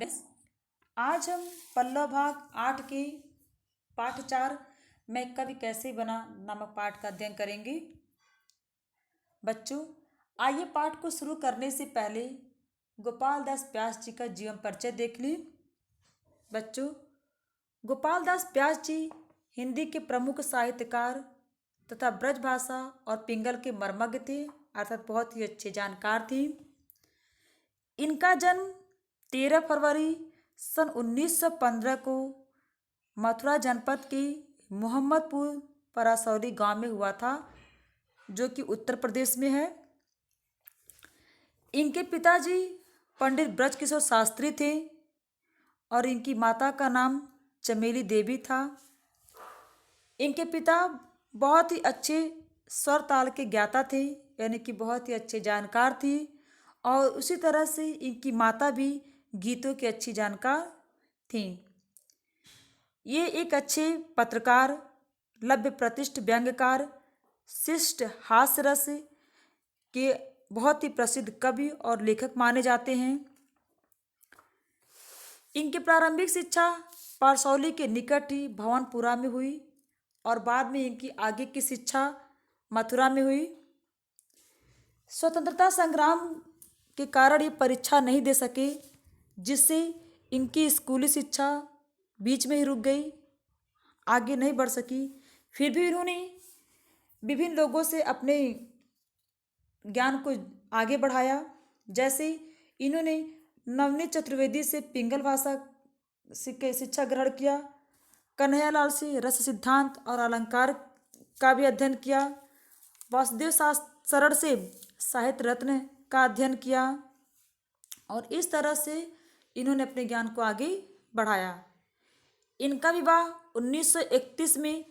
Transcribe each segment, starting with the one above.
Friends, आज हम पल्लव भाग 8 के पाठ 4 मैं कवि कैसे बना नामक पाठ का अध्ययन करेंगे। बच्चों, आइए पाठ को शुरू करने से पहले गोपाल दास व्यास जी का जीवन परिचय देख ली। बच्चों, गोपाल दास व्यास जी हिंदी के प्रमुख साहित्यकार तथा ब्रजभाषा और पिंगल के मर्मज्ञ थे, अर्थात बहुत ही अच्छे जानकार थे। इनका जन्म 13 फरवरी सन 1915 को मथुरा जनपद के मोहम्मदपुर परासौली गांव में हुआ था, जो कि उत्तर प्रदेश में है। इनके पिताजी पंडित ब्रजकिशोर शास्त्री थे और इनकी माता का नाम चमेली देवी था। इनके पिता बहुत ही अच्छे स्वर ताल के ज्ञाता थे, यानी कि बहुत ही अच्छे जानकार थी, और उसी तरह से इनकी माता भी गीतों की अच्छी जानकार थीं। ये एक अच्छे पत्रकार, लव्य प्रतिष्ठ व्यंग्यकार, शिष्ट हास्य रस के बहुत ही प्रसिद्ध कवि और लेखक माने जाते हैं। इनकी प्रारंभिक शिक्षा पारसौली के निकट ही भवनपुरा में हुई और बाद में इनकी आगे की शिक्षा मथुरा में हुई। स्वतंत्रता संग्राम के कारण ये परीक्षा नहीं दे सके, जिससे इनकी स्कूली शिक्षा बीच में ही रुक गई, आगे नहीं बढ़ सकी। फिर भी इन्होंने विभिन्न लोगों से अपने ज्ञान को आगे बढ़ाया। जैसे इन्होंने नवनीत चतुर्वेदी से पिंगल भाषा के शिक्षा ग्रहण किया, कन्हैयालाल से रस सिद्धांत और अलंकार का भी अध्ययन किया, वासुदेव शरण से साहित्य रत्न का अध्ययन किया, और इस तरह से इन्होंने अपने ज्ञान को आगे बढ़ाया। इनका विवाह 1931 में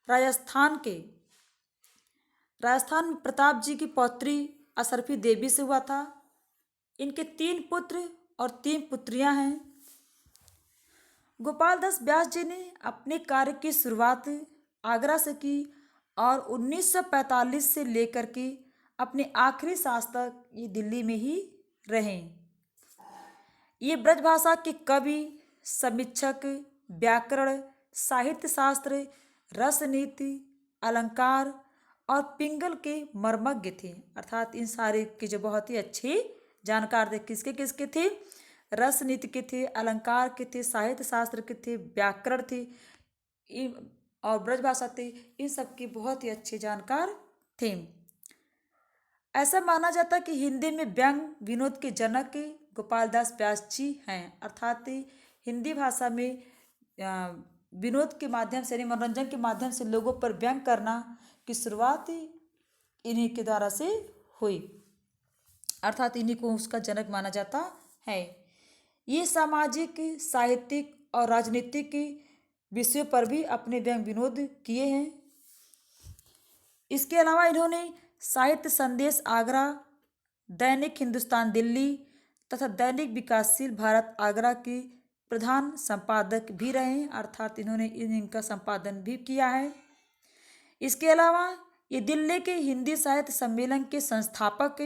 राजस्थान में प्रताप जी की पौत्री अशरफी देवी से हुआ था। इनके 3 पुत्र और 3 पुत्रियां हैं। गोपाल दास व्यास जी ने अपने कार्य की शुरुआत आगरा से की और 1945 से लेकर के अपने आखिरी सांस तक ये दिल्ली में ही रहे। ये ब्रजभाषा के कवि, समीक्षक, व्याकरण, साहित्य शास्त्र, रसनीति, अलंकार और पिंगल के मर्मज्ञ थे, अर्थात इन सारे के जो बहुत ही अच्छे जानकार थे। किसके किसके थे? रसनीति के थे, अलंकार के थे, साहित्य शास्त्र के थे, व्याकरण थे और ब्रजभाषा थे। इन सब के बहुत ही अच्छे जानकार थे। ऐसा माना जाता कि हिंदी में व्यंग विनोद के जनक गोपाल दास व्यास जी हैं, अर्थात हिंदी भाषा में विनोद के माध्यम से, मनोरंजन के माध्यम से लोगों पर व्यंग करना की शुरुआत इन्हीं के द्वारा से हुई, अर्थात इन्हीं को उसका जनक माना जाता है। ये सामाजिक, साहित्यिक और राजनीतिक विषयों पर भी अपने व्यंग विनोद किए हैं। इसके अलावा इन्होंने साहित्य संदेश आगरा, दैनिक हिंदुस्तान दिल्ली तथा दैनिक विकासशील भारत आगरा के प्रधान संपादक भी रहे हैं, अर्थात इन्होंने इनका संपादन भी किया है। इसके अलावा ये दिल्ली के हिंदी साहित्य सम्मेलन के संस्थापक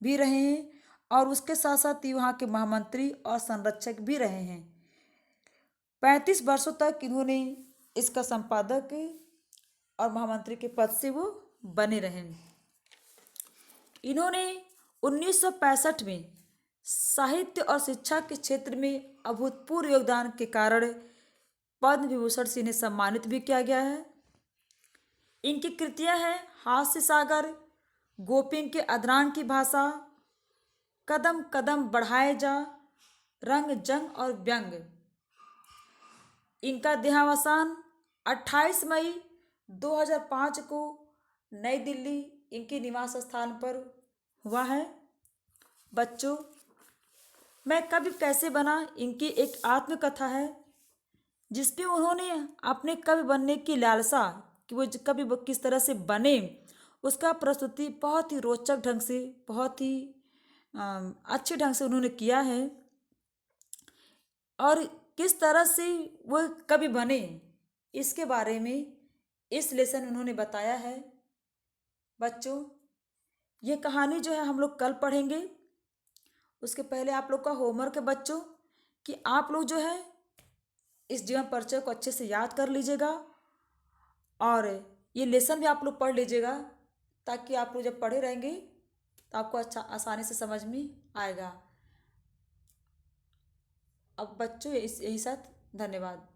भी रहे हैं और उसके साथ साथ ही वहाँ के महामंत्री और संरक्षक भी रहे हैं। 35 वर्षों तक इन्होंने इसका संपादक और महामंत्री के पद से वो बने रहे। इन्होंने 1965 में साहित्य और शिक्षा के क्षेत्र में अभूतपूर्व योगदान के कारण पद्म विभूषण से इन्हें सम्मानित भी किया गया है। इनकी कृतियां हैं हास्य सागर, गोपिन के अदरान की भाषा, कदम कदम बढ़ाए जा, रंग जंग और व्यंग। इनका देहावसान 28 मई 2005 को नई दिल्ली इनके निवास स्थान पर हुआ है। बच्चों, मैं कवि कैसे बना इनकी एक आत्मकथा है, जिसमें उन्होंने अपने कवि बनने की लालसा कि वो कवि किस तरह से बने, उसका प्रस्तुति बहुत ही रोचक ढंग से, बहुत ही अच्छे ढंग से उन्होंने किया है, और किस तरह से वो कवि बने इसके बारे में इस लेसन उन्होंने बताया है। बच्चों, ये कहानी जो है हम लोग कल पढ़ेंगे। उसके पहले आप लोग का होमवर्क है बच्चों कि आप लोग जो है इस जीवन परिचय को अच्छे से याद कर लीजिएगा और ये लेसन भी आप लोग पढ़ लीजिएगा, ताकि आप लोग जब पढ़े रहेंगे तो आपको अच्छा आसानी से समझ में आएगा। अब बच्चों यही साथ, धन्यवाद।